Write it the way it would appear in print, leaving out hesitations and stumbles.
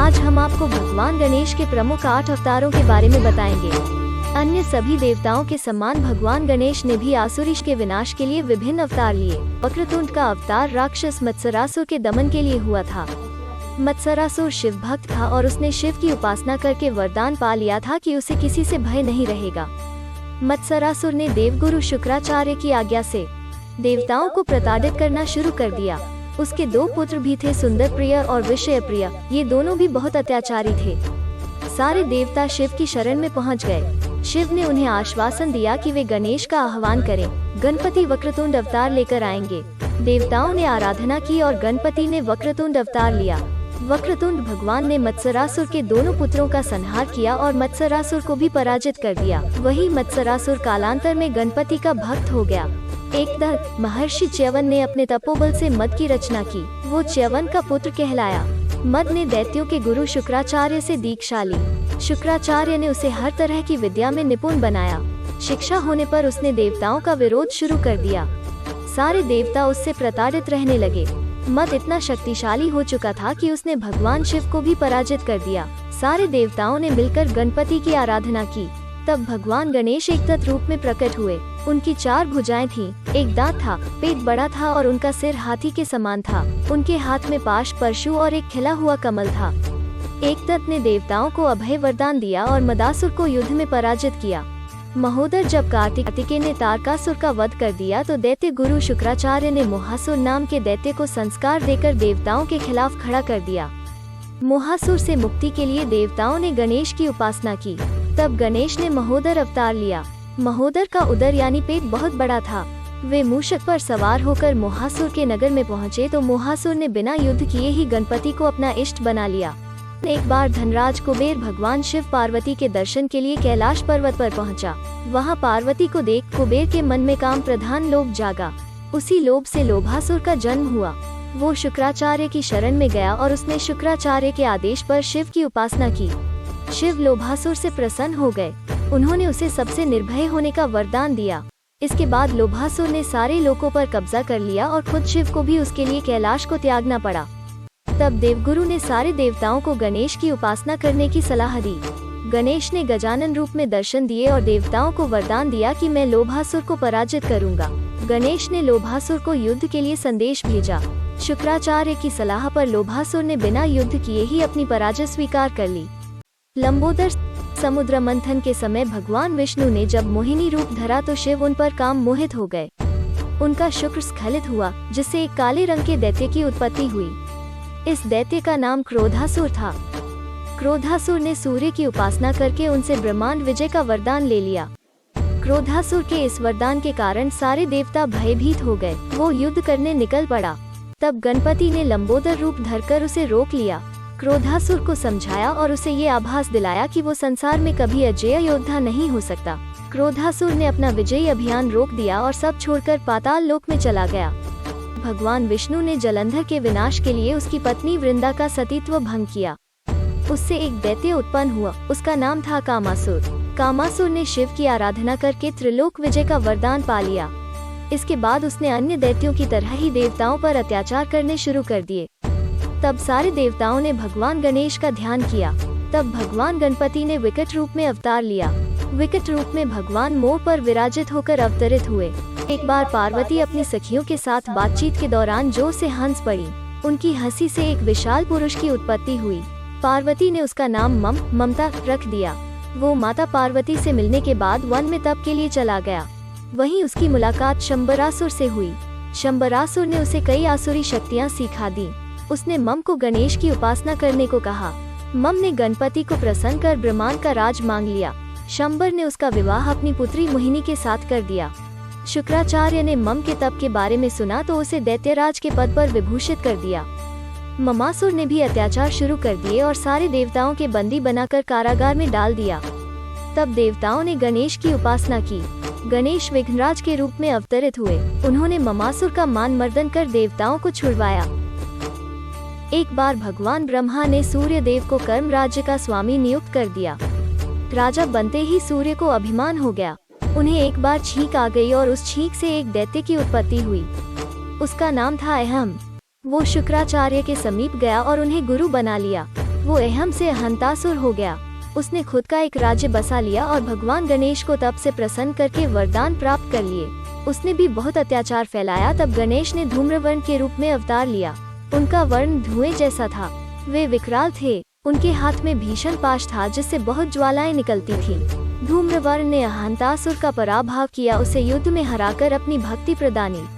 आज हम आपको भगवान गणेश के प्रमुख 8 अवतारों के बारे में बताएंगे। अन्य सभी देवताओं के समान भगवान गणेश ने भी आसुरीश के विनाश के लिए विभिन्न अवतार लिए। वक्रतुंड का अवतार राक्षस मत्सरासुर के दमन के लिए हुआ था। मत्सरासुर शिव भक्त था और उसने शिव की उपासना करके वरदान पा लिया था कि उसे किसी से भय नहीं रहेगा। मत्सरासुर ने देवगुरु शुक्राचार्य की आज्ञा से देवताओं को प्रताड़ित करना शुरू कर दिया। उसके 2 पुत्र भी थे, सुंदर प्रिय और विषय प्रिय। ये दोनों भी बहुत अत्याचारी थे। सारे देवता शिव की शरण में पहुंच गए। शिव ने उन्हें आश्वासन दिया कि वे गणेश का आह्वान करें। गणपति वक्रतुंड अवतार लेकर आएंगे। देवताओं ने आराधना की और गणपति ने वक्रतुंड अवतार लिया। वक्रतुंड भगवान ने मत्सरासुर के दोनों पुत्रों का संहार किया और मत्सरासुर को भी पराजित कर दिया। वही मत्सरासुर कालांतर में गणपति का भक्त हो गया। एक दिन महर्षि च्यवन ने अपने तपोबल से मद की रचना की। वो च्यवन का पुत्र कहलाया। मद ने दैत्यों के गुरु शुक्राचार्य से दीक्षा ली। शुक्राचार्य ने उसे हर तरह की विद्या में निपुण बनाया। शिक्षा होने पर उसने देवताओं का विरोध शुरू कर दिया। सारे देवता उससे प्रताड़ित रहने लगे। मद इतना शक्तिशाली हो चुका था कि उसने भगवान शिव को भी पराजित कर दिया। सारे देवताओं ने मिलकर गणपति की आराधना की। तब भगवान गणेश एक तत्व रूप में प्रकट हुए। उनकी 4 भुजाएं थीं, एक दांत था, पेट बड़ा था और उनका सिर हाथी के समान था। उनके हाथ में पाश, परशु और एक खिला हुआ कमल था। एक तत्व ने देवताओं को अभय वरदान दिया और मदासुर को युद्ध में पराजित किया। महोदर जब कार्तिकेय ने तारकासुर का वध कर दिया तो दैत्य गुरु शुक्राचार्य ने मोहासुर नाम के दैत्य को संस्कार देकर देवताओं के खिलाफ खड़ा कर दिया। मोहासुर से मुक्ति के लिए देवताओं ने गणेश की उपासना की। तब गणेश ने महोदर अवतार लिया। महोदर का उदर यानी पेट बहुत बड़ा था। वे मूषक पर सवार होकर मोहासुर के नगर में पहुँचे तो मोहासुर ने बिना युद्ध किए ही गणपति को अपना इष्ट बना लिया। एक बार धनराज कुबेर भगवान शिव पार्वती के दर्शन के लिए कैलाश पर्वत पर पहुंचा। वहां पार्वती को देख कुबेर के मन में काम प्रधान लोभ जागा। उसी लोभ से लोभासुर का जन्म हुआ। वो शुक्राचार्य की शरण में गया और उसने शुक्राचार्य के आदेश पर शिव की उपासना की। शिव लोभासुर से प्रसन्न हो गए। उन्होंने उसे सबसे निर्भय होने का वरदान दिया। इसके बाद लोभासुर ने सारे लोकों पर कब्जा कर लिया और खुद शिव को भी उसके लिए कैलाश को त्यागना पड़ा। तब देवगुरु ने सारे देवताओं को गणेश की उपासना करने की सलाह दी। गणेश ने गजानन रूप में दर्शन दिए और देवताओं को वरदान दिया कि मैं लोभासुर को पराजित करूंगा। गणेश ने लोभासुर को युद्ध के लिए संदेश भेजा। शुक्राचार्य की सलाह पर लोभासुर ने बिना युद्ध किए ही अपनी पराजय स्वीकार कर ली। लंबोदर समुद्र मंथन के समय भगवान विष्णु ने जब मोहिनी रूप धरा तो शिव उन पर काम मोहित हो गए। उनका शुक्र स्खलित हुआ, जिससे एक काले रंग के दैत्य की उत्पत्ति हुई। इस दैत्य का नाम क्रोधासुर था। क्रोधासुर ने सूर्य की उपासना करके उनसे ब्रह्मांड विजय का वरदान ले लिया। क्रोधासुर के इस वरदान के कारण सारे देवता भयभीत हो गए। वो युद्ध करने निकल पड़ा। तब गणपति ने लंबोदर रूप धरकर उसे रोक लिया। क्रोधासुर को समझाया और उसे ये आभास दिलाया कि वो संसार में कभी अजेय योद्धा नहीं हो सकता। क्रोधासुर ने अपना विजयी अभियान रोक दिया और सब छोड़कर पाताल लोक में चला गया। भगवान विष्णु ने जलंधर के विनाश के लिए उसकी पत्नी वृंदा का सतीत्व भंग किया। उससे एक दैत्य उत्पन्न हुआ। उसका नाम था कामासुर। कामासुर ने शिव की आराधना करके त्रिलोक विजय का वरदान पा लिया। इसके बाद उसने अन्य दैत्यों की तरह ही देवताओं पर अत्याचार करने शुरू कर दिए। तब सारे देवताओं ने भगवान गणेश का ध्यान किया। तब भगवान गणपति ने विकट रूप में अवतार लिया। विकट रूप में भगवान मोर पर विराजित होकर अवतरित हुए। एक बार पार्वती अपनी सखियों के साथ बातचीत के दौरान जोर से हंस पड़ी। उनकी हंसी से एक विशाल पुरुष की उत्पत्ति हुई। पार्वती ने उसका नाम ममता रख दिया। वो माता पार्वती से मिलने के बाद वन में तप के लिए चला गया। वहीं उसकी मुलाकात शंबरासुर से हुई। शंबरासुर ने उसे कई आसुरी शक्तियाँ सिखा दी। उसने मम को गणेश की उपासना करने को कहा। मम ने गणपति को प्रसन्न कर ब्रह्मांड का राज मांग लिया। शंबर ने उसका विवाह अपनी पुत्री मोहिनी के साथ कर दिया। शुक्राचार्य ने मम के तप के बारे में सुना तो उसे दैत्यराज के पद पर विभूषित कर दिया। ममासुर ने भी अत्याचार शुरू कर दिए और सारे देवताओं के बंदी बनाकर कारागार में डाल दिया। तब देवताओं ने गणेश की उपासना की। गणेश विघ्नराज के रूप में अवतरित हुए। उन्होंने ममासुर का मान मर्दन कर देवताओं को छुड़वाया। एक बार भगवान ब्रह्मा ने सूर्य देव को कर्म राज्य का स्वामी नियुक्त कर दिया। राजा बनते ही सूर्य को अभिमान हो गया। उन्हें एक बार छींक आ गई और उस छींक से एक दैत्य की उत्पत्ति हुई। उसका नाम था अहम। वो शुक्राचार्य के समीप गया और उन्हें गुरु बना लिया। वो अहम से अहंतासुर हो गया। उसने खुद का एक राज्य बसा लिया और भगवान गणेश को तप से प्रसन्न करके वरदान प्राप्त कर लिए। उसने भी बहुत अत्याचार फैलाया। तब गणेश ने धूम्रवर्ण के रूप में अवतार लिया। उनका वर्ण धुएं जैसा था। वे विकराल थे। उनके हाथ में भीषण पाश था जिससे बहुत ज्वालाएं निकलती थीं। धूम्रवर्ण ने अहंतासुर का पराभव किया, उसे युद्ध में हराकर अपनी भक्ति प्रदानी।